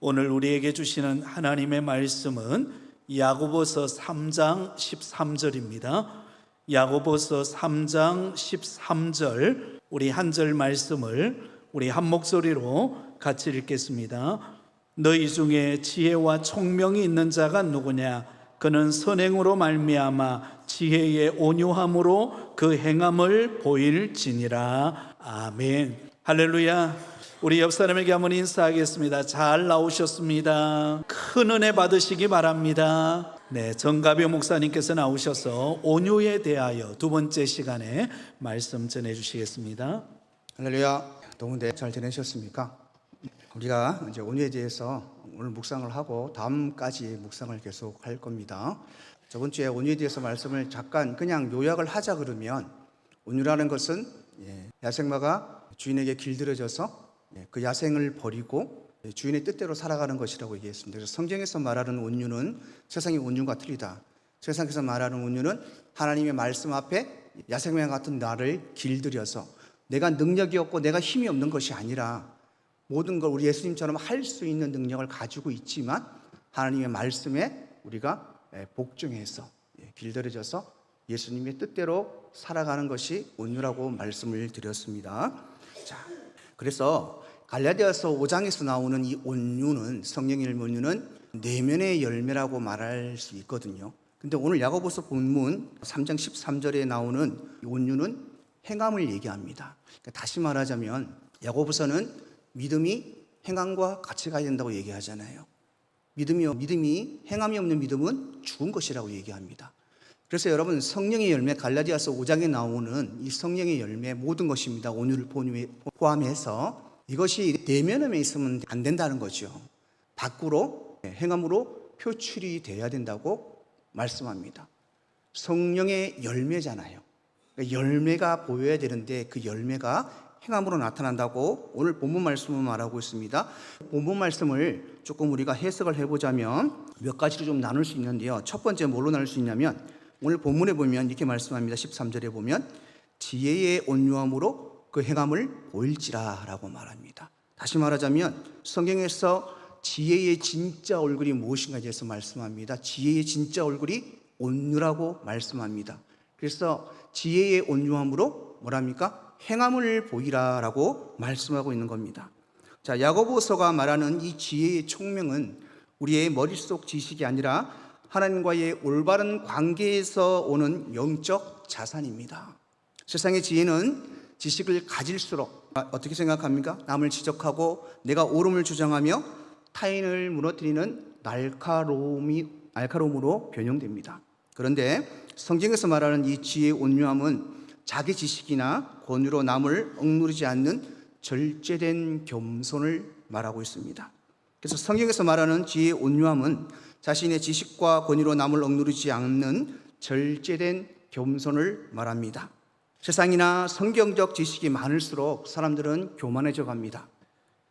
오늘 우리에게 주시는 하나님의 말씀은 야고보서 3장 13절입니다. 야고보서 3장 13절, 우리 한 절 말씀을 우리 한 목소리로 같이 읽겠습니다. 너희 중에 지혜와 총명이 있는 자가 누구냐? 그는 선행으로 말미암아 지혜의 온유함으로 그 행함을 보일지니라. 아멘. 할렐루야. 우리 옆 사람에게 한번 인사하겠습니다. 잘 나오셨습니다. 큰 은혜 받으시기 바랍니다. 네, 정가벼 목사님께서 나오셔서 온유에 대하여 두 번째 시간에 말씀 전해주시겠습니다. 할렐루야. 동훈대 잘 지내셨습니까? 우리가 이제 온유에 대해서 오늘 묵상을 하고 다음까지 묵상을 계속 할 겁니다. 저번 주에 온유에 대해서 말씀을 잠깐 그냥 요약을 하자 그러면, 온유라는 것은 야생마가 주인에게 길들여져서 그 야생을 버리고 주인의 뜻대로 살아가는 것이라고 얘기했습니다. 그래서 성경에서 말하는 온유는 세상의 온유가 틀리다. 세상에서 말하는 온유는 하나님의 말씀 앞에 야생마 같은 나를 길들여서 내가 능력이 없고 내가 힘이 없는 것이 아니라 모든 걸 우리 예수님처럼 할 수 있는 능력을 가지고 있지만 하나님의 말씀에 우리가 복종해서 길들여져서 예수님의 뜻대로 살아가는 것이 온유라고 말씀을 드렸습니다. 자, 그래서 갈라디아서 5장에서 나오는 이 온유는, 성령의 온유는 내면의 열매라고 말할 수 있거든요. 근데 오늘 야고보서 본문 3장 13절에 나오는 온유는 행함을 얘기합니다. 그러니까 다시 말하자면 야고보서는 믿음이 행함과 같이 가야 된다고 얘기하잖아요. 믿음이 행함이 없는 믿음은 죽은 것이라고 얘기합니다. 그래서 여러분, 성령의 열매, 갈라디아서 5장에 나오는 이 성령의 열매 모든 것입니다. 온유를 포함해서 이것이 내면에 있으면 안 된다는 거죠. 밖으로 행함으로 표출이 돼야 된다고 말씀합니다. 성령의 열매잖아요. 열매가 보여야 되는데 그 열매가 행함으로 나타난다고 오늘 본문 말씀은 말하고 있습니다. 본문 말씀을 조금 우리가 해석을 해보자면 몇 가지로 좀 나눌 수 있는데요. 첫 번째 뭘로 나눌 수 있냐면, 오늘 본문에 보면 이렇게 말씀합니다. 13절에 보면 지혜의 온유함으로 그 행함을 보일지라 라고 말합니다. 다시 말하자면 성경에서 지혜의 진짜 얼굴이 무엇인가에 대해서 말씀합니다. 지혜의 진짜 얼굴이 온유라고 말씀합니다. 그래서 지혜의 온유함으로 뭐랍니까? 행함을 보이라 라고 말씀하고 있는 겁니다. 자, 야고보서가 말하는 이 지혜의 총명은 우리의 머릿속 지식이 아니라 하나님과의 올바른 관계에서 오는 영적 자산입니다. 세상의 지혜는 지식을 가질수록 어떻게 생각합니까? 남을 지적하고 내가 옳음을 주장하며 타인을 무너뜨리는 날카로움으로 변형됩니다. 그런데 성경에서 말하는 이 지혜의 온유함은 자기 지식이나 권위로 남을 억누르지 않는 절제된 겸손을 말하고 있습니다. 그래서 성경에서 말하는 지혜의 온유함은 자신의 지식과 권위로 남을 억누르지 않는 절제된 겸손을 말합니다. 세상이나 성경적 지식이 많을수록 사람들은 교만해져 갑니다.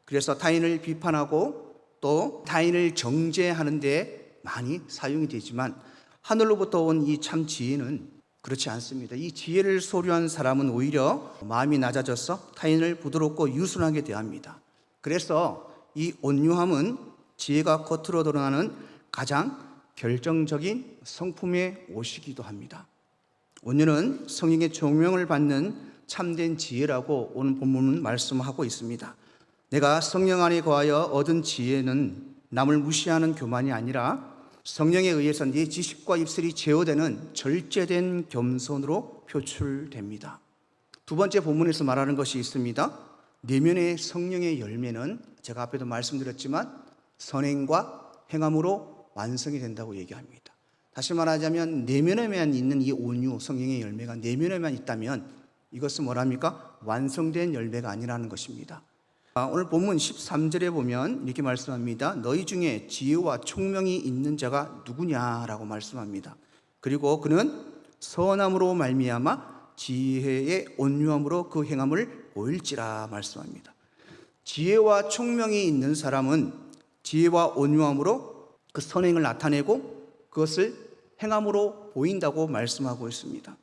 그래서 타인을 비판하고 또 타인을 정죄하는 데 많이 사용이 되지만 하늘로부터 온 이 참 지혜는 그렇지 않습니다. 이 지혜를 소유한 사람은 오히려 마음이 낮아져서 타인을 부드럽고 유순하게 대합니다. 그래서 이 온유함은 지혜가 겉으로 드러나는 가장 결정적인 성품의 옷이기도 합니다. 온유는 성령의 총명을 받는 참된 지혜라고 오늘 본문은 말씀하고 있습니다. 내가 성령 안에 거하여 얻은 지혜는 남을 무시하는 교만이 아니라 성령에 의해서 네 지식과 입술이 제어되는 절제된 겸손으로 표출됩니다. 두 번째 본문에서 말하는 것이 있습니다. 내면의 성령의 열매는 제가 앞에도 말씀드렸지만 선행과 행함으로 완성이 된다고 얘기합니다. 다시 말하자면 내면에만 있는 이 온유, 성령의 열매가 내면에만 있다면 이것은 뭐랍니까? 완성된 열매가 아니라는 것입니다. 오늘 본문 13절에 보면 이렇게 말씀합니다. 너희 중에 지혜와 총명이 있는 자가 누구냐라고 말씀합니다. 그리고 그는 선함으로 말미암아 지혜의 온유함으로 그 행함을 보일지라 말씀합니다. 지혜와 총명이 있는 사람은 지혜와 온유함으로 그 선행을 나타내고 그것을 행함으로 보인다고 말씀하고 있습니다.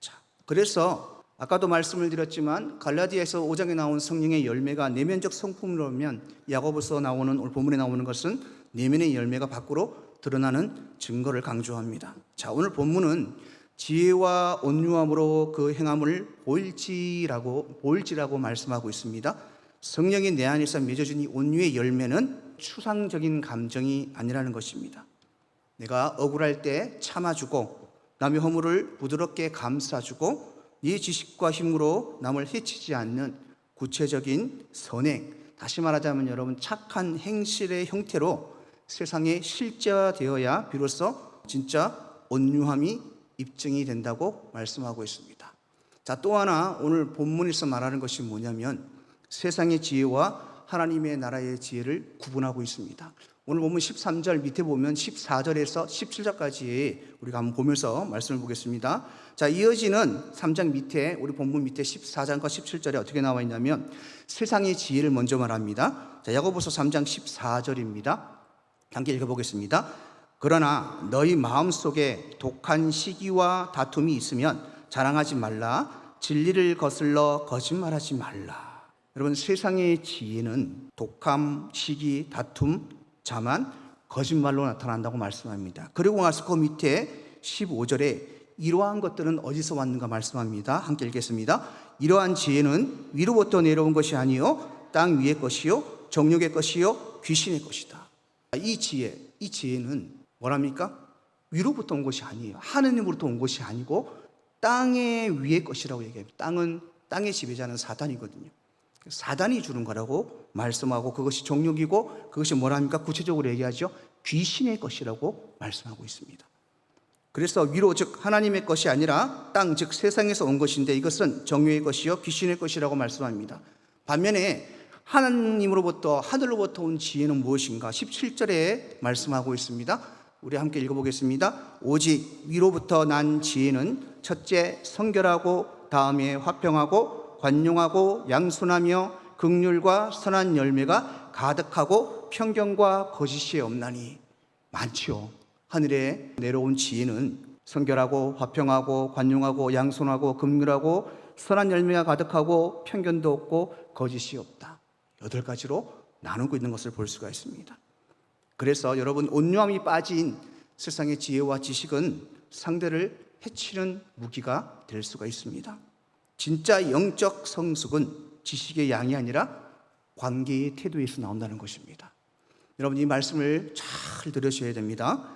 자, 그래서 아까도 말씀을 드렸지만 갈라디아에서 5장에 나온 성령의 열매가 내면적 성품으로면 야고보서 나오는 오늘 본문에 나오는 것은 내면의 열매가 밖으로 드러나는 증거를 강조합니다. 자, 오늘 본문은 지혜와 온유함으로 그 행함을 보일지라고 말씀하고 있습니다. 성령이 내 안에서 맺어준 이 온유의 열매는 추상적인 감정이 아니라는 것입니다. 내가 억울할 때 참아주고 남의 허물을 부드럽게 감싸주고 네 지식과 힘으로 남을 해치지 않는 구체적인 선행, 다시 말하자면 여러분 착한 행실의 형태로 세상에 실제화되어야 비로소 진짜 온유함이 입증이 된다고 말씀하고 있습니다. 자, 또 하나 오늘 본문에서 말하는 것이 뭐냐면 세상의 지혜와 하나님의 나라의 지혜를 구분하고 있습니다. 오늘 본문 13절 밑에 보면 14절에서 17절까지 우리가 한번 보면서 말씀을 보겠습니다. 자, 이어지는 3장 밑에 우리 본문 밑에 14장과 17절에 어떻게 나와 있냐면 세상의 지혜를 먼저 말합니다. 자, 야고보서 3장 14절입니다. 함께 읽어보겠습니다. 그러나 너희 마음속에 독한 시기와 다툼이 있으면 자랑하지 말라. 진리를 거슬러 거짓말하지 말라. 여러분, 세상의 지혜는 독함, 시기, 다툼, 자만, 거짓말로 나타난다고 말씀합니다. 그리고 나서 그 밑에 15절에 이러한 것들은 어디서 왔는가 말씀합니다. 함께 읽겠습니다. 이러한 지혜는 위로부터 내려온 것이 아니요 땅 위의 것이요 정욕의 것이요 귀신의 것이다. 이 지혜는 뭐랍니까? 위로부터 온 것이 아니에요. 하느님으로부터 온 것이 아니고 땅의 위의 것이라고 얘기합니다. 땅의 지배자는 사단이거든요. 사단이 주는 거라고 말씀하고 그것이 정욕이고 그것이 뭐랍니까? 구체적으로 얘기하죠. 귀신의 것이라고 말씀하고 있습니다. 그래서 위로 즉 하나님의 것이 아니라 땅 즉 세상에서 온 것인데 이것은 정욕의 것이요 귀신의 것이라고 말씀합니다. 반면에 하나님으로부터 하늘로부터 온 지혜는 무엇인가? 17절에 말씀하고 있습니다. 우리 함께 읽어보겠습니다. 오직 위로부터 난 지혜는 첫째 성결하고 다음에 화평하고 관용하고 양순하며 긍휼과 선한 열매가 가득하고 편견과 거짓이 없나니. 많지요. 하늘에 내려온 지혜는 성결하고 화평하고 관용하고 양순하고 긍휼하고 선한 열매가 가득하고 편견도 없고 거짓이 없다. 8가지로 나누고 있는 것을 볼 수가 있습니다. 그래서 여러분, 온유함이 빠진 세상의 지혜와 지식은 상대를 해치는 무기가 될 수가 있습니다. 진짜 영적 성숙은 지식의 양이 아니라 관계의 태도에서 나온다는 것입니다. 여러분, 이 말씀을 잘 들으셔야 됩니다.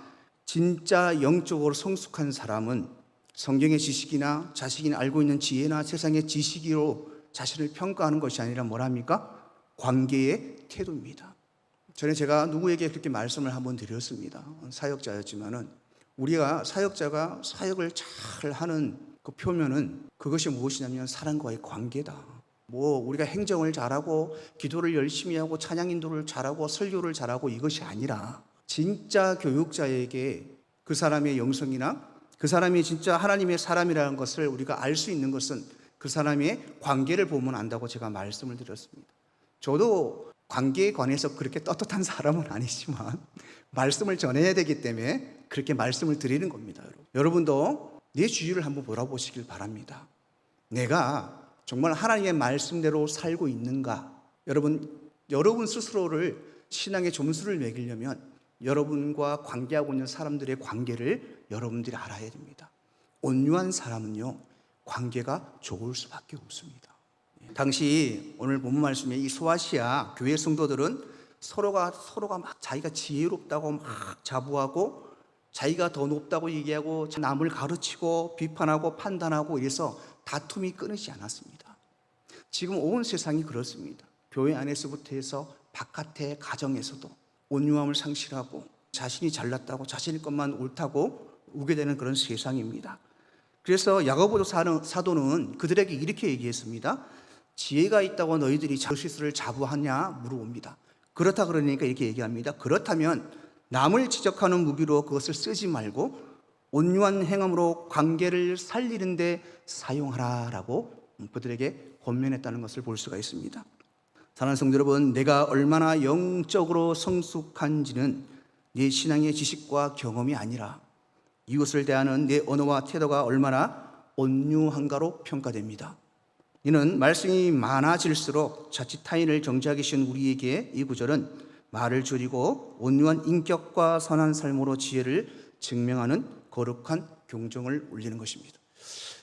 진짜 영적으로 성숙한 사람은 성경의 지식이나 자신이 알고 있는 지혜나 세상의 지식으로 자신을 평가하는 것이 아니라 뭐랍니까? 관계의 태도입니다. 전에 제가 누구에게 그렇게 말씀을 한번 드렸습니다. 사역자였지만은 우리가 사역자가 사역을 잘 하는 그 표면은 그것이 무엇이냐면 사람과의 관계다. 우리가 행정을 잘하고 기도를 열심히 하고 찬양 인도를 잘하고 설교를 잘하고 이것이 아니라 진짜 교육자에게 그 사람의 영성이나 그 사람이 진짜 하나님의 사람이라는 것을 우리가 알 수 있는 것은 그 사람의 관계를 보면 안다고 제가 말씀을 드렸습니다. 저도 관계에 관해서 그렇게 떳떳한 사람은 아니지만 말씀을 전해야 되기 때문에 그렇게 말씀을 드리는 겁니다. 여러분도 내 주위를 한번 돌아보시길 바랍니다. 내가 정말 하나님의 말씀대로 살고 있는가? 여러분 스스로를 신앙의 점수를 매기려면 여러분과 관계하고 있는 사람들의 관계를 여러분들이 알아야 됩니다. 온유한 사람은요, 관계가 좋을 수밖에 없습니다. 당시 오늘 본문 말씀에 이 소아시아 교회 성도들은 서로가 막 자기가 지혜롭다고 막 자부하고 자기가 더 높다고 얘기하고 남을 가르치고 비판하고 판단하고 이래서 다툼이 끊이지 않았습니다. 지금 온 세상이 그렇습니다. 교회 안에서부터 해서 바깥의 가정에서도 온유함을 상실하고 자신이 잘났다고 자신의 것만 옳다고 우게 되는 그런 세상입니다. 그래서 야고보 사도는 그들에게 이렇게 얘기했습니다. 지혜가 있다고 너희들이 자식을 자부하냐 물어봅니다. 그렇다 그러니까 이렇게 얘기합니다. 그렇다면 남을 지적하는 무기로 그것을 쓰지 말고 온유한 행함으로 관계를 살리는 데 사용하라라고 그들에게 권면했다는 것을 볼 수가 있습니다. 사랑하는 성도 여러분, 내가 얼마나 영적으로 성숙한지는 내 신앙의 지식과 경험이 아니라 이웃을 대하는 내 언어와 태도가 얼마나 온유한가로 평가됩니다. 이는 말씀이 많아질수록 자칫 타인을 정죄하기 쉬운 우리에게 이 구절은 말을 줄이고 온유한 인격과 선한 삶으로 지혜를 증명하는 거룩한 경종을 울리는 것입니다.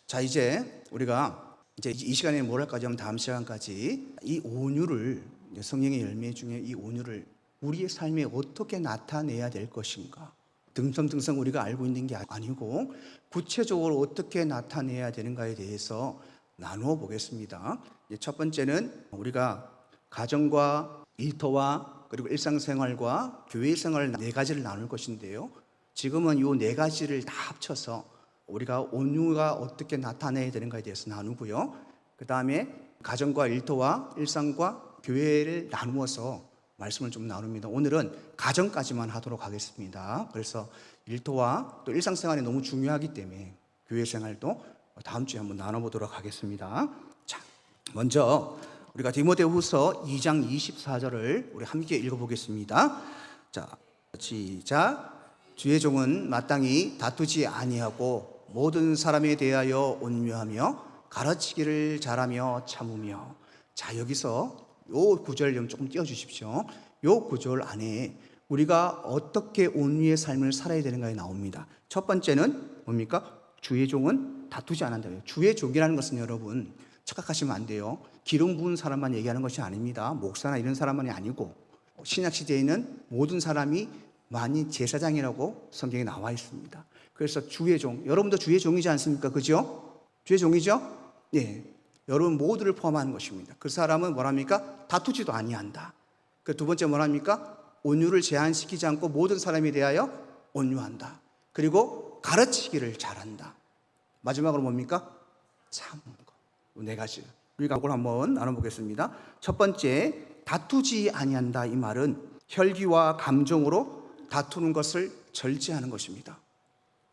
자, 이제 우리가 이 시간에 뭘 할까지 하면 다음 시간까지 이 온유를, 성령의 열매 중에 이 온유를 우리의 삶에 어떻게 나타내야 될 것인가, 듬성듬성 우리가 알고 있는 게 아니고 구체적으로 어떻게 나타내야 되는가에 대해서 나누어 보겠습니다. 첫 번째는 우리가 가정과 일터와 그리고 일상생활과 교회생활 네 가지를 나눌 것인데요, 지금은 이 네 가지를 다 합쳐서 우리가 온유가 어떻게 나타내야 되는가에 대해서 나누고요, 그 다음에 가정과 일터와 일상과 교회를 나누어서 말씀을 좀 나눕니다. 오늘은 가정까지만 하도록 하겠습니다. 그래서 일터와 또 일상생활이 너무 중요하기 때문에 교회생활도 다음 주에 한번 나눠보도록 하겠습니다. 자, 먼저 우리가 디모데후서 2장 24절을 우리 함께 읽어보겠습니다. 자, 시작. 주의 종은 마땅히 다투지 아니하고 모든 사람에 대하여 온유하며 가르치기를 잘하며 참으며. 자, 여기서 요 구절 좀 조금 띄워주십시오. 요 구절 안에 우리가 어떻게 온유의 삶을 살아야 되는가에 나옵니다. 첫 번째는 뭡니까? 주의 종은 다투지 않는다. 주의 종이라는 것은 여러분 착각하시면 안 돼요. 기름 부은 사람만 얘기하는 것이 아닙니다. 목사나 이런 사람만이 아니고 신약 시대에는 모든 사람이 만인 제사장이라고 성경에 나와 있습니다. 그래서 주의 종, 여러분도 주의 종이지 않습니까? 그죠? 주의 종이죠? 네. 여러분 모두를 포함하는 것입니다. 그 사람은 뭐랍니까? 다투지도 아니한다. 그 두 번째 뭐랍니까? 온유를 제한시키지 않고 모든 사람에 대하여 온유한다. 그리고 가르치기를 잘한다. 마지막으로 뭡니까? 참는 것. 네 가지. 우리가 그걸 한번 나눠보겠습니다. 첫 번째, 다투지 아니한다. 이 말은 혈기와 감정으로 다투는 것을 절제하는 것입니다.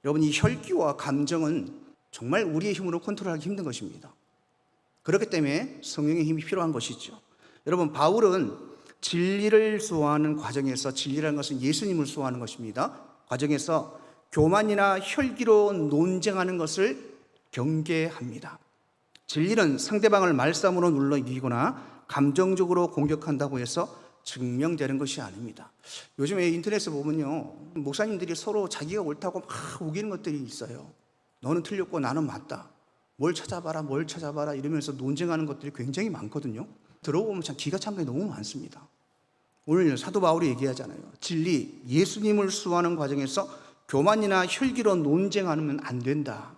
여러분, 이 혈기와 감정은 정말 우리의 힘으로 컨트롤하기 힘든 것입니다. 그렇기 때문에 성령의 힘이 필요한 것이죠. 여러분, 바울은 진리를 수호하는 과정에서, 진리라는 것은 예수님을 수호하는 것입니다. 과정에서 교만이나 혈기로 논쟁하는 것을 경계합니다. 진리는 상대방을 말싸움으로 눌러 이기거나 감정적으로 공격한다고 해서 증명되는 것이 아닙니다. 요즘에 인터넷에 보면요, 목사님들이 서로 자기가 옳다고 막 우기는 것들이 있어요. 너는 틀렸고 나는 맞다. 뭘 찾아봐라 이러면서 논쟁하는 것들이 굉장히 많거든요. 들어보면 참 기가 찬 게 너무 많습니다. 오늘 사도 바울이 얘기하잖아요. 진리, 예수님을 수호하는 과정에서 교만이나 혈기로 논쟁하면 안 된다.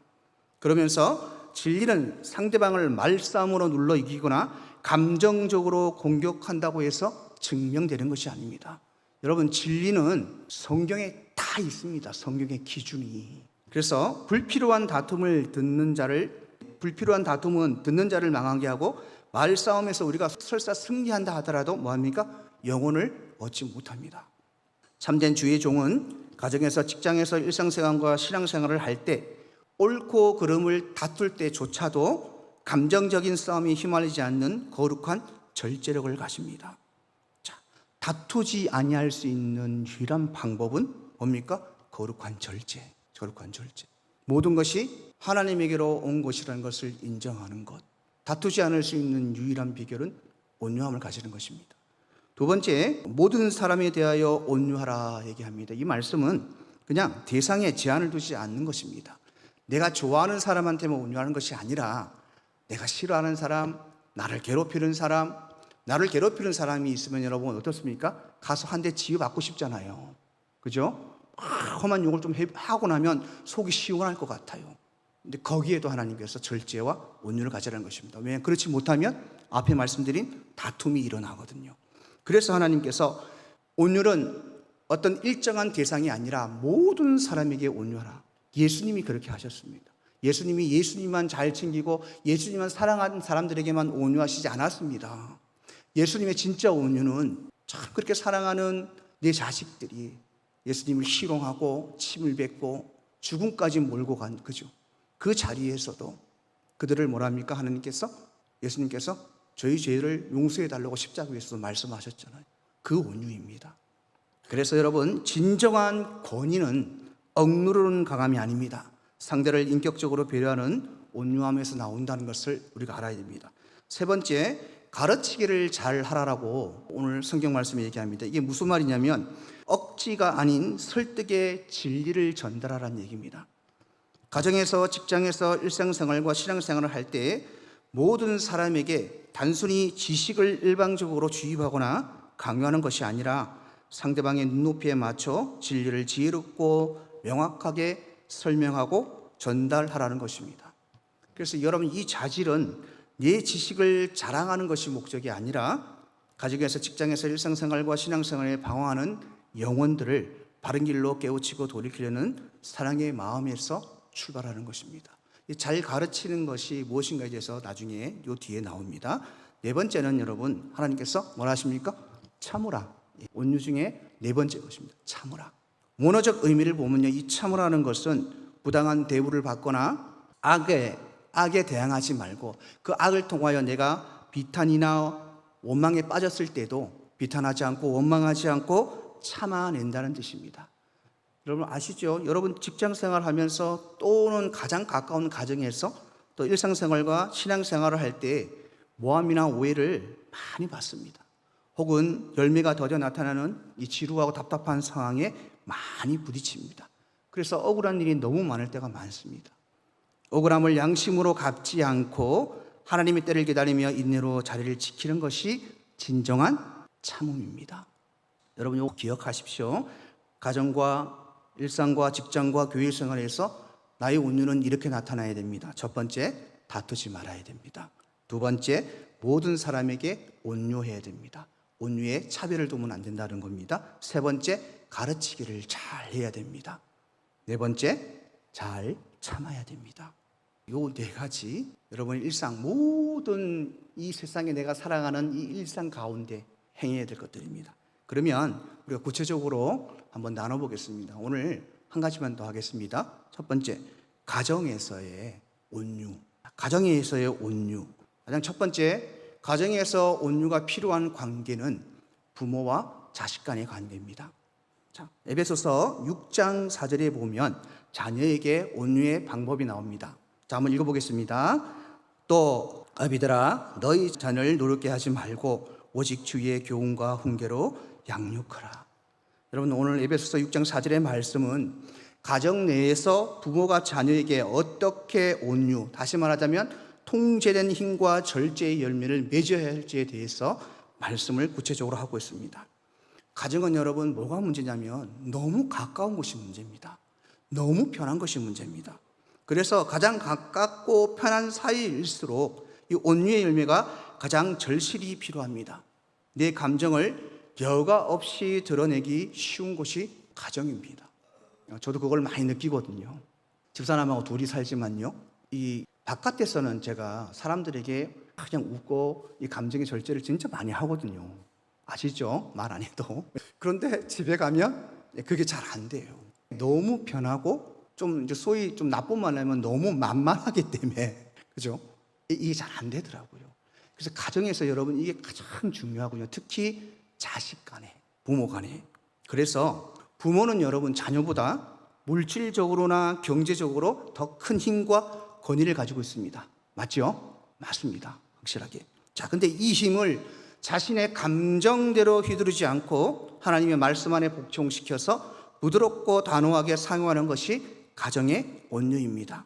그러면서 진리는 상대방을 말싸움으로 눌러 이기거나 감정적으로 공격한다고 해서 증명되는 것이 아닙니다. 여러분, 진리는 성경에 다 있습니다. 성경의 기준이. 그래서 불필요한 다툼은 듣는 자를 망하게 하고 말싸움에서 우리가 설사 승리한다 하더라도 뭐합니까? 영혼을 얻지 못합니다. 참된 주의 종은 가정에서, 직장에서 일상생활과 신앙생활을 할 때 옳고 그름을 다툴 때조차도 감정적인 싸움이 휘말리지 않는 거룩한 절제력을 가집니다. 자, 다투지 아니할 수 있는 유일한 방법은 뭡니까? 거룩한 절제. 모든 것이 하나님에게로 온 것이라는 것을 인정하는 것. 다투지 않을 수 있는 유일한 비결은 온유함을 가지는 것입니다. 두 번째, 모든 사람에 대하여 온유하라 얘기합니다. 이 말씀은 그냥 대상에 제한을 두지 않는 것입니다. 내가 좋아하는 사람한테만 온유하는 것이 아니라 내가 싫어하는 사람, 나를 괴롭히는 사람이 있으면 여러분 어떻습니까? 가서 한 대 지휘받고 싶잖아요. 그죠? 험한 욕을 좀 하고 나면 속이 시원할 것 같아요. 근데 거기에도 하나님께서 절제와 온유를 가지라는 것입니다. 왜냐하면 그렇지 못하면 앞에 말씀드린 다툼이 일어나거든요. 그래서 하나님께서 온유는 어떤 일정한 대상이 아니라 모든 사람에게 온유하라. 예수님이 그렇게 하셨습니다. 예수님이 예수님만 잘 챙기고 예수님만 사랑하는 사람들에게만 온유하시지 않았습니다. 예수님의 진짜 온유는 참 그렇게 사랑하는 내 자식들이 예수님을 희롱하고 침을 뱉고 죽음까지 몰고 간 그죠. 그 자리에서도 그들을 뭐랍니까? 예수님께서 저희 죄를 용서해 달라고 십자가에서 말씀하셨잖아요. 그 온유입니다. 그래서 여러분, 진정한 권위는 억누르는 강함이 아닙니다. 상대를 인격적으로 배려하는 온유함에서 나온다는 것을 우리가 알아야 됩니다. 세 번째, 가르치기를 잘 하라라고 오늘 성경 말씀이 얘기합니다. 이게 무슨 말이냐면 억지가 아닌 설득의 진리를 전달하라는 얘기입니다. 가정에서, 직장에서, 일상생활과 신앙생활을 할 때 모든 사람에게 단순히 지식을 일방적으로 주입하거나 강요하는 것이 아니라 상대방의 눈높이에 맞춰 진리를 지혜롭고 명확하게 설명하고 전달하라는 것입니다. 그래서 여러분, 이 자질은 내 지식을 자랑하는 것이 목적이 아니라 가정에서, 직장에서, 일상생활과 신앙생활에 방황하는 영혼들을 바른 길로 깨우치고 돌이키려는 사랑의 마음에서 출발하는 것입니다. 잘 가르치는 것이 무엇인가에 대해서 나중에 요 뒤에 나옵니다. 네 번째는 여러분, 하나님께서 뭐라 하십니까? 참으라. 온유 중에 네 번째 것입니다. 참으라. 원어적 의미를 보면요, 이 참으라는 것은 부당한 대우를 받거나 악에 대항하지 말고 그 악을 통하여 내가 비탄이나 원망에 빠졌을 때도 비탄하지 않고 원망하지 않고 참아낸다는 뜻입니다. 여러분 아시죠? 여러분 직장생활 하면서 또는 가장 가까운 가정에서 또 일상생활과 신앙생활을 할 때 모함이나 오해를 많이 받습니다. 혹은 열매가 더뎌 나타나는 이 지루하고 답답한 상황에 많이 부딪힙니다. 그래서 억울한 일이 너무 많을 때가 많습니다. 억울함을 양심으로 갚지 않고 하나님의 때를 기다리며 인내로 자리를 지키는 것이 진정한 참음입니다. 여러분 이거 기억하십시오. 가정과 일상과 직장과 교회 생활에서 나의 온유는 이렇게 나타나야 됩니다. 첫 번째, 다투지 말아야 됩니다. 두 번째, 모든 사람에게 온유해야 됩니다. 온유에 차별을 두면 안 된다는 겁니다. 세 번째, 가르치기를 잘 해야 됩니다. 네 번째, 잘 참아야 됩니다. 요 네 가지 여러분 일상 모든 이 세상에 내가 살아가는 이 일상 가운데 행해야 될 것들입니다. 그러면 우리가 구체적으로 한번 나눠보겠습니다. 오늘 한 가지만 더 하겠습니다. 첫 번째, 가정에서의 온유. 가정에서의 온유. 가장 첫 번째, 가정에서 온유가 필요한 관계는 부모와 자식 간의 관계입니다. 자, 에베소서 6장 4절에 보면 자녀에게 온유의 방법이 나옵니다. 자, 한번 읽어보겠습니다. 또 아비들아, 너희 자녀를 노릇게 하지 말고 오직 주의 교훈과 훈계로 양육하라. 여러분 오늘 에베소서 6장 4절의 말씀은 가정 내에서 부모가 자녀에게 어떻게 온유, 다시 말하자면 통제된 힘과 절제의 열매를 맺어야 할지에 대해서 말씀을 구체적으로 하고 있습니다. 가정은 여러분 뭐가 문제냐면 너무 가까운 것이 문제입니다. 너무 편한 것이 문제입니다. 그래서 가장 가깝고 편한 사이일수록 이 온유의 열매가 가장 절실히 필요합니다. 내 감정을 여과 없이 드러내기 쉬운 곳이 가정입니다. 저도 그걸 많이 느끼거든요. 집사람하고 둘이 살지만요, 이 바깥에서는 제가 사람들에게 그냥 웃고 이 감정의 절제를 진짜 많이 하거든요. 아시죠? 말 안 해도. 그런데 집에 가면 그게 잘 안 돼요. 너무 편하고 좀 이제 소위 좀 나쁜 말 하면 너무 만만하기 때문에, 그죠? 이게 잘 안 되더라고요. 그래서 가정에서 여러분 이게 가장 중요하고요. 특히 자식 간에, 부모 간에. 그래서 부모는 여러분 자녀보다 물질적으로나 경제적으로 더 큰 힘과 권위를 가지고 있습니다. 맞죠? 맞습니다. 확실하게. 자, 근데 이 힘을 자신의 감정대로 휘두르지 않고 하나님의 말씀 안에 복종시켜서 부드럽고 단호하게 사용하는 것이 가정의 온유입니다.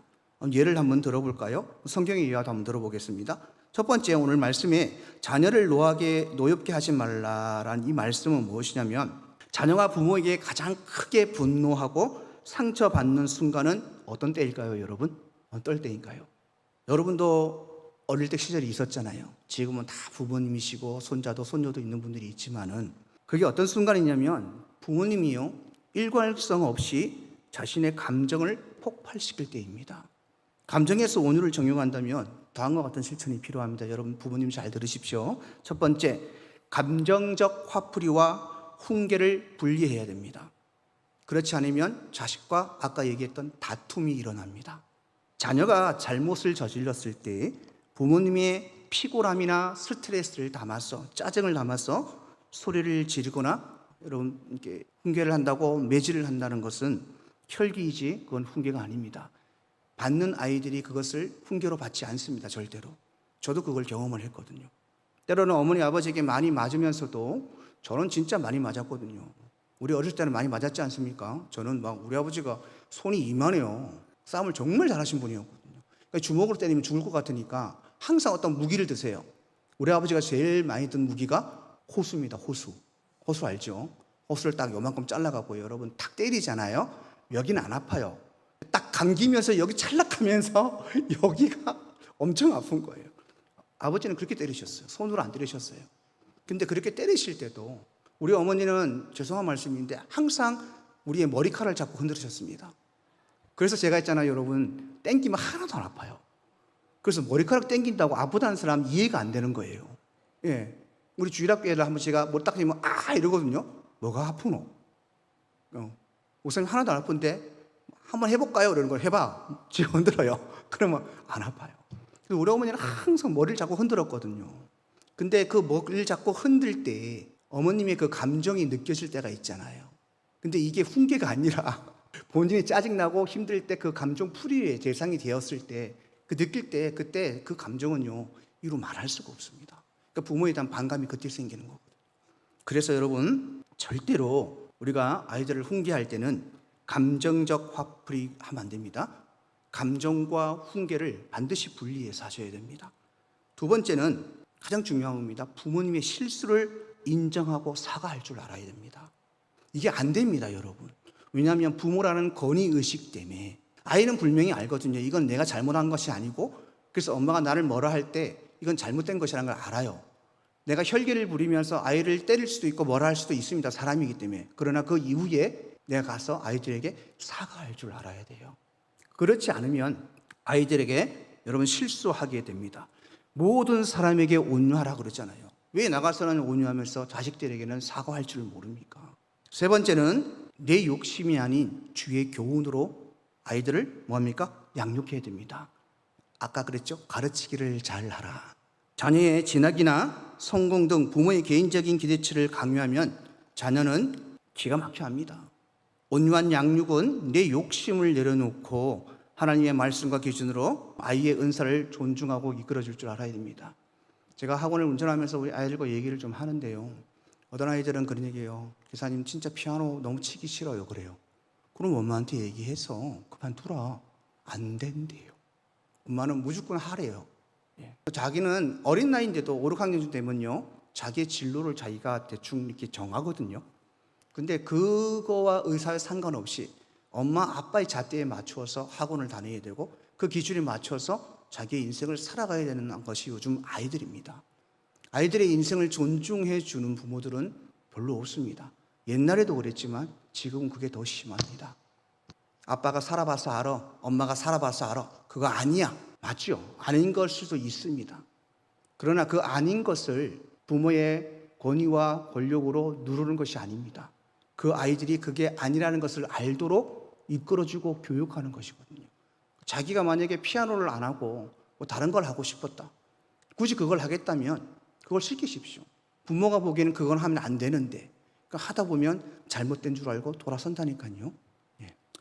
예를 한번 들어볼까요? 성경의 예화도 한번 들어보겠습니다. 첫 번째, 오늘 말씀에 자녀를 노엽게 하지 말라라는 이 말씀은 무엇이냐면, 자녀가 부모에게 가장 크게 분노하고 상처받는 순간은 어떤 때일까요, 여러분? 어떨 때인가요? 여러분도 어릴 때 시절이 있었잖아요. 지금은 다 부모님이시고 손자도 손녀도 있는 분들이 있지만은, 그게 어떤 순간이냐면 부모님이요, 일관성 없이 자신의 감정을 폭발시킬 때입니다. 감정에서 온유를 적용한다면 다음과 같은 실천이 필요합니다. 여러분 부모님 잘 들으십시오. 첫 번째, 감정적 화풀이와 훈계를 분리해야 됩니다. 그렇지 않으면 자식과 아까 얘기했던 다툼이 일어납니다. 자녀가 잘못을 저질렀을 때 부모님의 피곤함이나 스트레스를 담아서, 짜증을 담아서 소리를 지르거나 여러분 이렇게 훈계를 한다고 매질을 한다는 것은 혈기이지 그건 훈계가 아닙니다. 받는 아이들이 그것을 훈계로 받지 않습니다. 절대로. 저도 그걸 경험을 했거든요. 때로는 어머니 아버지에게 많이 맞으면서도 저는 진짜 많이 맞았거든요. 우리 어릴 때는 많이 맞았지 않습니까? 저는 막 우리 아버지가 손이 이만해요. 싸움을 정말 잘하신 분이었거든요. 그러니까 주먹으로 때리면 죽을 것 같으니까 항상 어떤 무기를 드세요. 우리 아버지가 제일 많이 든 무기가 호수입니다. 호수. 호수 알죠? 호수를 딱 요만큼 잘라갖고 여러분 탁 때리잖아요. 여기는 안 아파요. 딱 감기면서 여기 찰락하면서 여기가 엄청 아픈 거예요. 아버지는 그렇게 때리셨어요. 손으로 안 때리셨어요. 근데 그렇게 때리실 때도 우리 어머니는 죄송한 말씀인데 항상 우리의 머리카락을 잡고 흔들으셨습니다. 그래서 제가 했잖아요, 여러분. 땡기면 하나도 안 아파요. 그래서 머리카락 땡긴다고 아프다는 사람 이해가 안 되는 거예요. 예. 우리 주일학교 애들 한번 제가 머리 딱 대면 아 이러거든요. 뭐가 아프노? 목사님 하나도 안 아픈데 한번 해볼까요? 이러는 걸 해봐. 지금 흔들어요. 그러면 안 아파요. 그래서 우리 어머니는 항상 머리를 잡고 흔들었거든요. 근데 그 머리를 잡고 흔들 때 어머님의 그 감정이 느껴질 때가 있잖아요. 근데 이게 훈계가 아니라 본인이 짜증나고 힘들 때 그 감정 풀이의 대상이 되었을 때 그 느낄 때 그때 그 감정은요 이루 말할 수가 없습니다. 그러니까 부모에 대한 반감이 그때 생기는 거거든요. 그래서 여러분 절대로 우리가 아이들을 훈계할 때는 감정적 화풀이 하면 안 됩니다. 감정과 훈계를 반드시 분리해서 하셔야 됩니다. 두 번째는 가장 중요한 겁니다. 부모님의 실수를 인정하고 사과할 줄 알아야 됩니다. 이게 안 됩니다, 여러분. 왜냐하면 부모라는 권위의식 때문에 아이는 분명히 알거든요. 이건 내가 잘못한 것이 아니고 그래서 엄마가 나를 뭐라 할 때 이건 잘못된 것이라는 걸 알아요. 내가 혈기를 부리면서 아이를 때릴 수도 있고 뭐라 할 수도 있습니다. 사람이기 때문에. 그러나 그 이후에 내가 가서 아이들에게 사과할 줄 알아야 돼요. 그렇지 않으면 아이들에게 여러분 실수하게 됩니다. 모든 사람에게 온유하라 그러잖아요. 왜 나가서는 온유하면서 자식들에게는 사과할 줄 모릅니까? 세 번째는 내 욕심이 아닌 주의 교훈으로 아이들을 뭐합니까? 양육해야 됩니다. 아까 그랬죠? 가르치기를 잘하라. 자녀의 진학이나 성공 등 부모의 개인적인 기대치를 강요하면 자녀는 기가 막혀 합니다. 온유한 양육은 내 욕심을 내려놓고 하나님의 말씀과 기준으로 아이의 은사를 존중하고 이끌어줄 줄 알아야 됩니다. 제가 학원을 운전하면서 우리 아이들과 얘기를 좀 하는데요. 어떤 아이들은 그런 얘기해요. 기사님 진짜 피아노 너무 치기 싫어요. 그래요. 그럼 엄마한테 얘기해서 그만두라. 안 된대요. 엄마는 무조건 하래요. 자기는 어린 나이인데도 5, 6학년쯤 되면요. 자기의 진로를 자기가 대충 이렇게 정하거든요. 근데 그거와 의사에 상관없이 엄마 아빠의 잣대에 맞추어서 학원을 다녀야 되고 그 기준에 맞춰서 자기의 인생을 살아가야 되는 것이 요즘 아이들입니다. 아이들의 인생을 존중해 주는 부모들은 별로 없습니다. 옛날에도 그랬지만 지금은 그게 더 심합니다. 아빠가 살아봐서 알아. 엄마가 살아봐서 알아. 그거 아니야. 맞죠? 아닌 걸 수도 있습니다. 그러나 그 아닌 것을 부모의 권위와 권력으로 누르는 것이 아닙니다. 그 아이들이 그게 아니라는 것을 알도록 이끌어주고 교육하는 것이거든요. 자기가 만약에 피아노를 안 하고 뭐 다른 걸 하고 싶었다. 굳이 그걸 하겠다면 그걸 시키십시오. 부모가 보기에는 그건 하면 안 되는데 그러니까 하다 보면 잘못된 줄 알고 돌아선다니까요.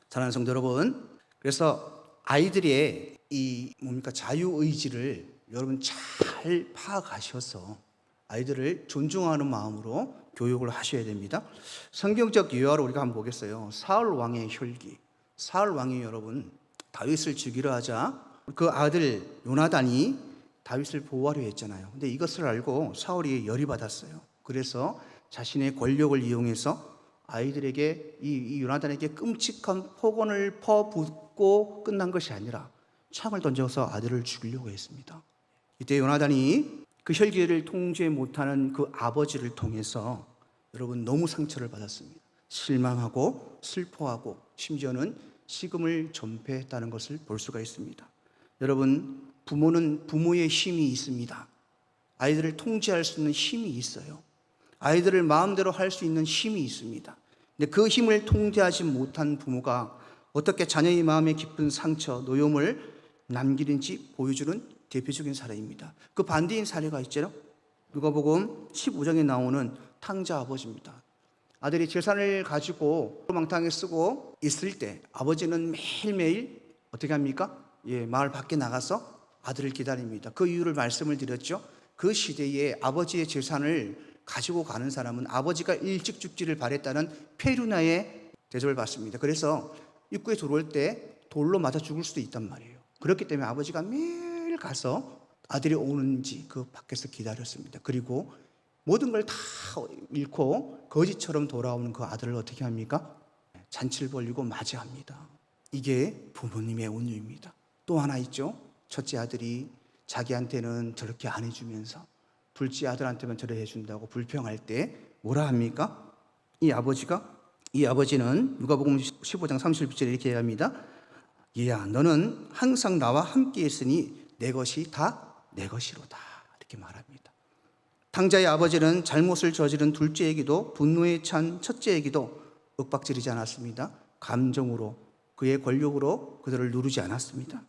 사랑하는 성도 여러분, 그래서 아이들의 이 자유의지를 여러분 잘 파악하셔서 아이들을 존중하는 마음으로 교육을 하셔야 됩니다. 성경적 유화를 우리가 한번 보겠어요. 사울 왕의 혈기. 사울 왕이 여러분 다윗을 죽이려 하자 그 아들 요나단이 다윗을 보호하려 했잖아요. 근데 이것을 알고 사울이 열이 받았어요. 그래서 자신의 권력을 이용해서 아이들에게 이 요나단에게 끔찍한 폭언을 퍼붓고 끝난 것이 아니라 창을 던져서 아들을 죽이려고 했습니다. 이때 요나단이 그 혈기를 통제 못하는 그 아버지를 통해서 여러분 너무 상처를 받았습니다. 실망하고 슬퍼하고 심지어는 식음을 전폐했다는 것을 볼 수가 있습니다. 여러분 부모는 부모의 힘이 있습니다. 아이들을 통제할 수 있는 힘이 있어요. 아이들을 마음대로 할 수 있는 힘이 있습니다. 근데 그 힘을 통제하지 못한 부모가 어떻게 자녀의 마음에 깊은 상처, 노여움을 남기는지 보여주는 대표적인 사례입니다. 그 반대인 사례가 있죠. 누가복음 15장에 나오는 탕자 아버지입니다. 아들이 재산을 가지고 망탕에 쓰고 있을 때 아버지는 매일매일 어떻게 합니까? 마을 밖에 나가서 아들을 기다립니다. 그 이유를 말씀을 드렸죠. 그 시대에 아버지의 재산을 가지고 가는 사람은 아버지가 일찍 죽지를 바랬다는 페류나의 대접을 받습니다. 그래서 입구에 들어올 때 돌로 맞아 죽을 수도 있단 말이에요. 그렇기 때문에 아버지가 매일 가서 아들이 오는지 그 밖에서 기다렸습니다. 그리고 모든 걸 다 잃고 거지처럼 돌아오는 그 아들을 어떻게 합니까? 잔치를 벌이고 맞이합니다. 이게 부모님의 온유입니다. 또 하나 있죠. 첫째 아들이 자기한테는 저렇게 안 해주면서 둘째 아들한테만 저래 해준다고 불평할 때 뭐라 합니까? 이 아버지는 누가복음 15장 31절에 이렇게 얘기합니다. 얘야, 너는 항상 나와 함께 했으니 내 것이 다 내 것이로다. 이렇게 말합니다. 탕자의 아버지는 잘못을 저지른 둘째에게도 분노에 찬 첫째에게도 윽박지르지 않았습니다. 감정으로, 그의 권력으로 그들을 누르지 않았습니다.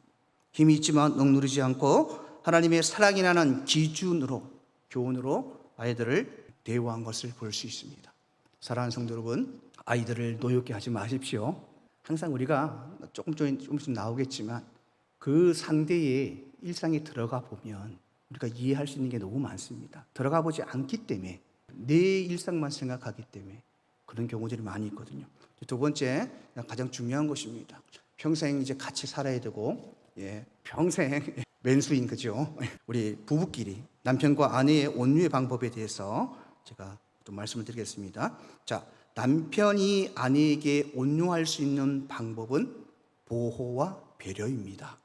힘이 있지만 억누르지 않고 하나님의 사랑이 나는 기준으로, 교훈으로 아이들을 대우한 것을 볼 수 있습니다. 사랑하는 성도 여러분, 아이들을 노엽게 하지 마십시오. 항상 우리가 조금씩 나오겠지만 그 상대의 일상에 들어가 보면 우리가 이해할 수 있는 게 너무 많습니다. 들어가 보지 않기 때문에, 내 일상만 생각하기 때문에 그런 경우들이 많이 있거든요. 두 번째, 가장 중요한 것입니다. 평생 이제 같이 살아야 되고, 평생 맨수인 거죠. 우리 부부끼리 남편과 아내의 온유의 방법에 대해서 제가 좀 말씀을 드리겠습니다. 자, 남편이 아내에게 온유할 수 있는 방법은 보호와 배려입니다.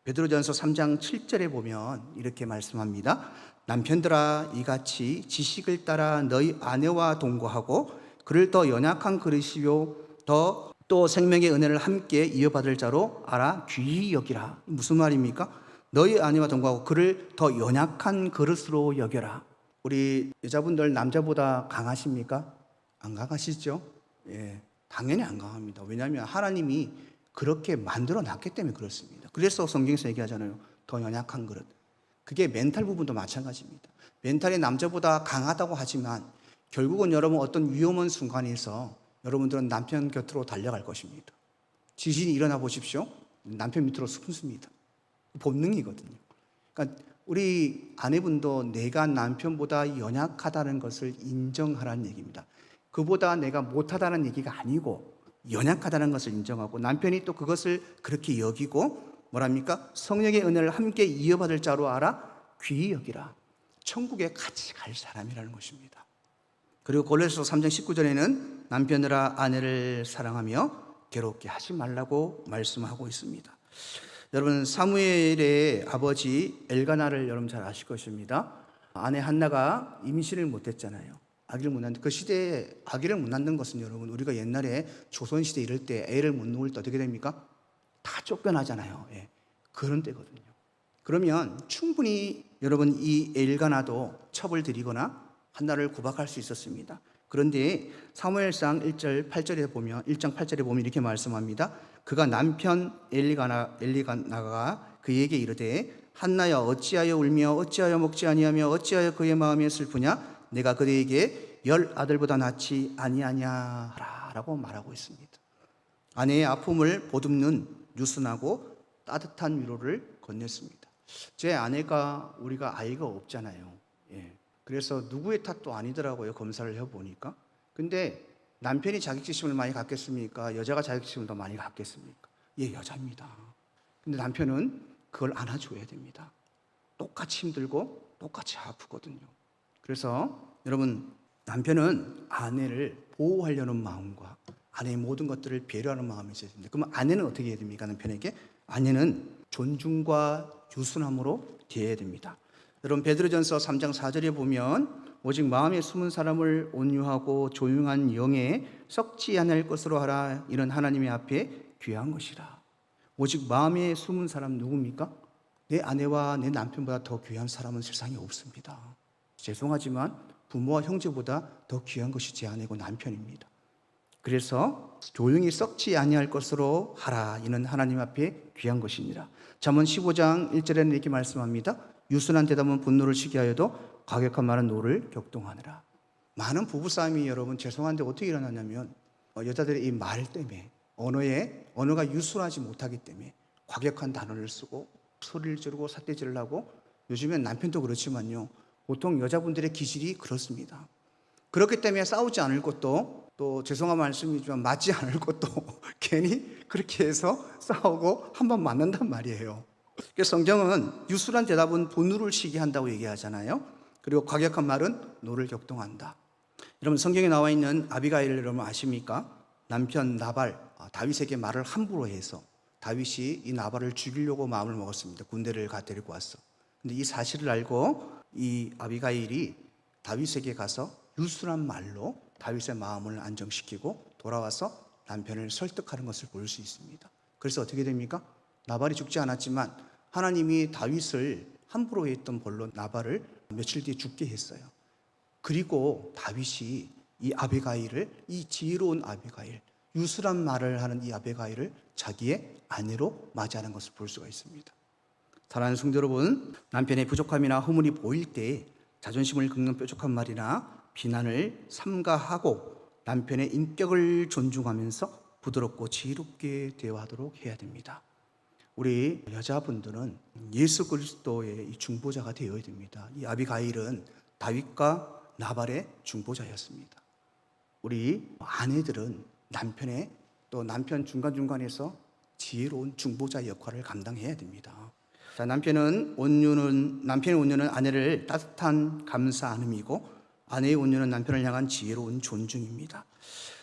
베드로전서 3장 7절에 보면 이렇게 말씀합니다. 남편들아, 이같이 지식을 따라 너희 아내와 동거하고 그를 더 연약한 그릇이요 또 생명의 은혜를 함께 이어받을 자로 알아 귀히 여기라. 무슨 말입니까? 너희 아내와 동거하고 그를 더 연약한 그릇으로 여겨라. 우리 여자분들 남자보다 강하십니까? 안 강하시죠? 당연히 안 강합니다. 왜냐하면 하나님이 그렇게 만들어 놨기 때문에 그렇습니다. 그래서 성경에서 얘기하잖아요. 더 연약한 그릇. 그게 멘탈 부분도 마찬가지입니다. 멘탈이 남자보다 강하다고 하지만 결국은 여러분 어떤 위험한 순간에서 여러분들은 남편 곁으로 달려갈 것입니다. 지진이 일어나 보십시오. 남편 밑으로 숨습니다. 본능이거든요. 그러니까 우리 아내분도 내가 남편보다 연약하다는 것을 인정하라는 얘기입니다. 그보다 내가 못하다는 얘기가 아니고 연약하다는 것을 인정하고, 남편이 또 그것을 그렇게 여기고 뭐랍니까? 성령의 은혜를 함께 이어받을 자로 알아 귀히 여기라. 천국에 같이 갈 사람이라는 것입니다. 그리고 골로새서 3장 19절에는 남편들아 아내를 사랑하며 괴롭게 하지 말라고 말씀하고 있습니다. 여러분, 사무엘의 아버지 엘가나를 여러분 잘 아실 것입니다. 아내 한나가 임신을 못했잖아요. 아기를 못 낳는, 그 시대에 아기를 못 낳는 것은 여러분, 우리가 옛날에 조선시대 이럴 때 애를 못 놓을 때 어떻게 됩니까? 다 쫓겨나잖아요. 그런 때거든요. 그러면 충분히 여러분 이 엘가나도 첩을 들이거나 한나를 구박할 수 있었습니다. 그런데 사무엘상 1장 8절에 보면 이렇게 말씀합니다. 그가 남편 엘리가나가 그에게 이르되 한나야, 어찌하여 울며 어찌하여 먹지 아니하며 어찌하여 그의 마음이 슬프냐? 내가 그에게 10 아들보다 낫지 아니하냐 라고 말하고 있습니다. 아내의 아픔을 보듬는 유순하고 따뜻한 위로를 건넸습니다. 제 아내가, 우리가 아이가 없잖아요. 그래서 누구의 탓도 아니더라고요. 검사를 해보니까. 근데 남편이 자격지심을 많이 갖겠습니까? 여자가 자격지심을 더 많이 갖겠습니까? 여자입니다. 근데 남편은 그걸 안아줘야 됩니다. 똑같이 힘들고 똑같이 아프거든요. 그래서 여러분, 남편은 아내를 보호하려는 마음과 아내의 모든 것들을 배려하는 마음이 있어야 됩니다. 그러면 아내는 어떻게 해야 됩니까? 남편에게? 아내는 존중과 유순함으로 대해야 됩니다. 여러분, 베드로전서 3장 4절에 보면 오직 마음에 숨은 사람을 온유하고 조용한 영에 썩지 않을 것으로 하라. 이런 하나님의 앞에 귀한 것이라. 오직 마음에 숨은 사람 누굽니까? 내 아내와 내 남편보다 더 귀한 사람은 세상에 없습니다. 죄송하지만 부모와 형제보다 더 귀한 것이 제 아내고 남편입니다. 그래서 조용히 썩지 아니할 것으로 하라. 이는 하나님 앞에 귀한 것이니라. 잠언 15장 1절에는 이렇게 말씀합니다. 유순한 대답은 분노를 시게 하여도 과격한 말은 노를 격동하느라. 많은 부부싸움이 여러분, 죄송한데 어떻게 일어나냐면 여자들의 이 말 때문에, 언어가 유순하지 못하기 때문에 과격한 단어를 쓰고 소리를 지르고 삿대질을 하고, 요즘엔 남편도 그렇지만요, 보통 여자분들의 기질이 그렇습니다. 그렇기 때문에 싸우지 않을 것도, 또 죄송한 말씀이지만 맞지 않을 것도 괜히 그렇게 해서 싸우고 한 번 맞는단 말이에요. 그래서 성경은 유술한 대답은 분노를 시게 한다고 얘기하잖아요. 그리고 과격한 말은 노를 격동한다. 여러분, 성경에 나와 있는 아비가일을 여러분 아십니까? 남편 나발, 다윗에게 말을 함부로 해서 다윗이 이 나발을 죽이려고 마음을 먹었습니다. 군대를 데리고 왔어. 근데 이 사실을 알고 이 아비가일이 다윗에게 가서 유술한 말로 다윗의 마음을 안정시키고 돌아와서 남편을 설득하는 것을 볼 수 있습니다. 그래서 어떻게 됩니까? 나발이 죽지 않았지만 하나님이 다윗을 함부로 했던 벌로 나발을 며칠 뒤에 죽게 했어요. 그리고 다윗이 이 아비가일을, 이 지혜로운 아비가일, 유술한 말을 하는 이 아비가일을 자기의 아내로 맞이하는 것을 볼 수가 있습니다. 사랑하는 성도 여러분, 남편의 부족함이나 허물이 보일 때 자존심을 긁는 뾰족한 말이나 비난을 삼가하고 남편의 인격을 존중하면서 부드럽고 지혜롭게 대화하도록 해야 됩니다. 우리 여자분들은 예수 그리스도의 이 중보자가 되어야 됩니다. 이 아비가일은 다윗과 나발의 중보자였습니다. 우리 아내들은 남편의, 또 남편 중간중간에서 지혜로운 중보자 역할을 감당해야 됩니다. 자, 남편의 온유는 아내를 따뜻한 감사 안음이고, 아내의 온유는 남편을 향한 지혜로운 존중입니다.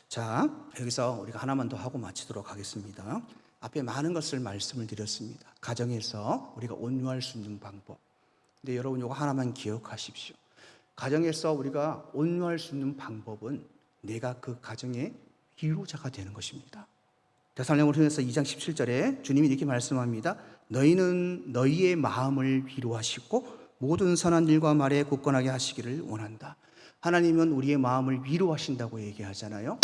자, 여기서 우리가 하나만 더 하고 마치도록 하겠습니다. 앞에 많은 것을 말씀을 드렸습니다. 가정에서 우리가 온유할 수 있는 방법. 근데 여러분, 이거 하나만 기억하십시오. 가정에서 우리가 온유할 수 있는 방법은 내가 그 가정의 위로자가 되는 것입니다. 데살로니가서 2장 17절에 주님이 이렇게 말씀합니다. 너희는 너희의 마음을 위로하시고 모든 선한 일과 말에 굳건하게 하시기를 원한다. 하나님은 우리의 마음을 위로하신다고 얘기하잖아요.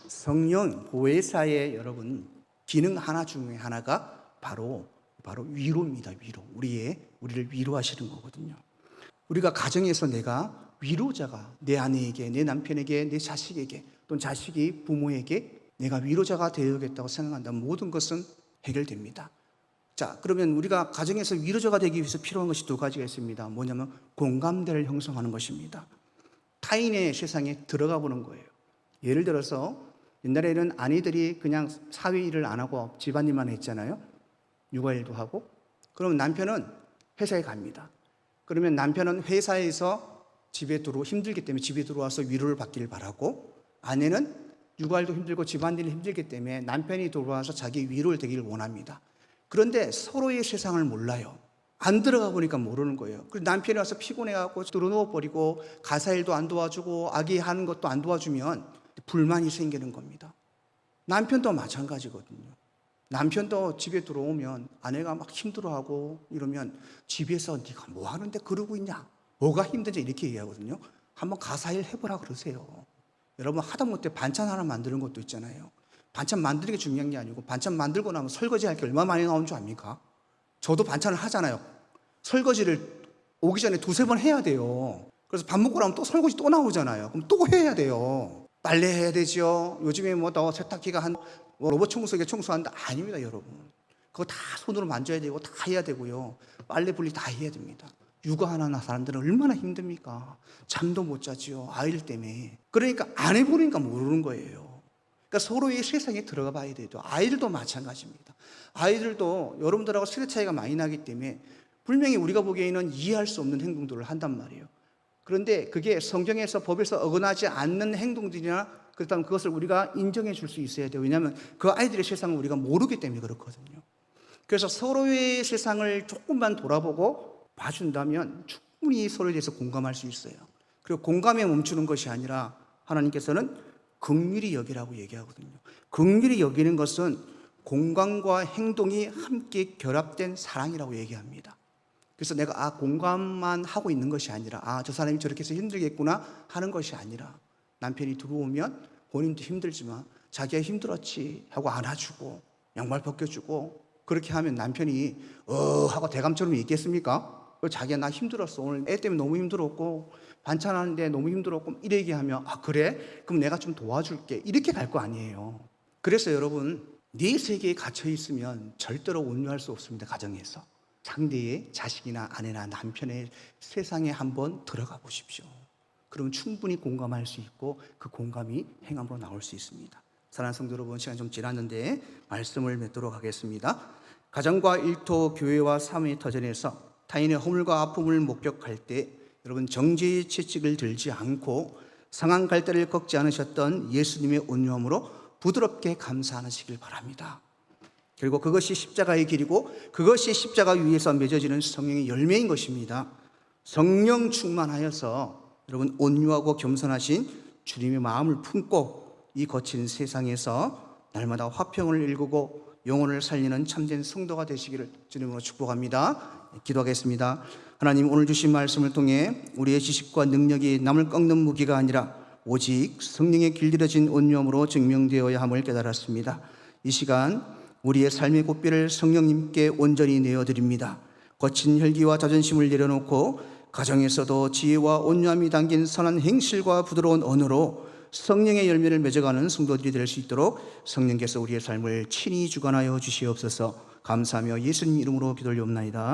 성령 보혜사의 여러분 기능 하나 중에 하나가 바로 위로입니다. 위로. 우리를 위로하시는 거거든요. 우리가 가정에서 내가 위로자가, 내 아내에게, 내 남편에게, 내 자식에게, 또는 자식이 부모에게 내가 위로자가 되어야겠다고 생각한다면 모든 것은 해결됩니다. 자, 그러면 우리가 가정에서 위로자가 되기 위해서 필요한 것이 두 가지가 있습니다. 뭐냐면 공감대를 형성하는 것입니다. 타인의 세상에 들어가 보는 거예요. 예를 들어서 옛날에는 아내들이 그냥 사회 일을 안 하고 집안일만 했잖아요. 육아일도 하고. 그러면 남편은 회사에 갑니다. 그러면 남편은 회사에서 힘들기 때문에 집에 들어와서 위로를 받기를 바라고, 아내는 육아일도 힘들고 집안일이 힘들기 때문에 남편이 돌아와서 자기 위로를 되기를 원합니다. 그런데 서로의 세상을 몰라요. 안 들어가 보니까 모르는 거예요. 그리고 남편이 와서 피곤해갖고 들어누워버리고 가사일도 안 도와주고 아기 하는 것도 안 도와주면 불만이 생기는 겁니다. 남편도 마찬가지거든요. 남편도 집에 들어오면 아내가 막 힘들어하고 이러면 집에서 네가 뭐 하는데 그러고 있냐, 뭐가 힘든지 이렇게 얘기하거든요. 한번 가사일 해보라 그러세요. 여러분, 하다못해 반찬 하나 만드는 것도 있잖아요. 반찬 만드는 게 중요한 게 아니고 반찬 만들고 나면 설거지 할 게 얼마나 많이 나오는 줄 압니까? 저도 반찬을 하잖아요. 설거지를 오기 전에 두세 번 해야 돼요. 그래서 밥 먹고 나면 또 설거지 또 나오잖아요. 그럼 또 해야 돼요. 빨래 해야 되죠. 요즘에 더 세탁기가 로봇 청소기가 청소한다. 아닙니다, 여러분. 그거 다 손으로 만져야 되고 다 해야 되고요. 빨래 분리 다 해야 됩니다. 육아하는 사람들은 얼마나 힘듭니까? 잠도 못 자지요, 아이들 때문에. 그러니까 안 해보니까 모르는 거예요. 그러니까 서로의 세상에 들어가 봐야 되죠. 아이들도 마찬가지입니다. 아이들도 여러분들하고 세대 차이가 많이 나기 때문에 분명히 우리가 보기에는 이해할 수 없는 행동들을 한단 말이에요. 그런데 그게 성경에서 법에서 어긋나지 않는 행동들이나 그렇다면 그것을 우리가 인정해 줄 수 있어야 돼요. 왜냐하면 그 아이들의 세상을 우리가 모르기 때문에 그렇거든요. 그래서 서로의 세상을 조금만 돌아보고 봐준다면 충분히 서로에 대해서 공감할 수 있어요. 그리고 공감에 멈추는 것이 아니라 하나님께서는 긍휼히 여기라고 얘기하거든요. 긍휼히 여기는 것은 공감과 행동이 함께 결합된 사랑이라고 얘기합니다. 그래서 내가 공감만 하고 있는 것이 아니라 저 사람이 저렇게 해서 힘들겠구나 하는 것이 아니라, 남편이 들어오면 본인도 힘들지만 자기가 힘들었지 하고 안아주고 양말 벗겨주고, 그렇게 하면 남편이 하고 대감처럼 얘기했습니까? 자기가 나 힘들었어, 오늘 애 때문에 너무 힘들었고 반찬하는데 너무 힘들었고 이래 얘기하면 그래? 그럼 내가 좀 도와줄게 이렇게 갈 거 아니에요. 그래서 여러분, 네 세계에 갇혀 있으면 절대로 온유할 수 없습니다. 가정에서 상대의 자식이나 아내나 남편의 세상에 한번 들어가 보십시오. 그러면 충분히 공감할 수 있고 그 공감이 행함으로 나올 수 있습니다. 사랑하는 성도 여러분, 시간 좀 지났는데 말씀을 맺도록 하겠습니다. 가정과 일터, 교회와 삶의 터전에서 타인의 허물과 아픔을 목격할 때 여러분 정죄의 채찍을 들지 않고 상한 갈대를 꺾지 않으셨던 예수님의 온유함으로 부드럽게 감사하시길 바랍니다. 그리고 그것이 십자가의 길이고 그것이 십자가 위에서 맺어지는 성령의 열매인 것입니다. 성령 충만하여서 여러분 온유하고 겸손하신 주님의 마음을 품고 이 거친 세상에서 날마다 화평을 일구고 영혼을 살리는 참된 성도가 되시기를 주님으로 축복합니다. 기도하겠습니다. 하나님, 오늘 주신 말씀을 통해 우리의 지식과 능력이 남을 꺾는 무기가 아니라 오직 성령의 길들여진 온유함으로 증명되어야 함을 깨달았습니다. 이 시간 우리의 삶의 고삐를 성령님께 온전히 내어드립니다. 거친 혈기와 자존심을 내려놓고 가정에서도 지혜와 온유함이 담긴 선한 행실과 부드러운 언어로 성령의 열매를 맺어가는 성도들이 될 수 있도록 성령께서 우리의 삶을 친히 주관하여 주시옵소서. 감사하며 예수님 이름으로 기도를 옵나이다.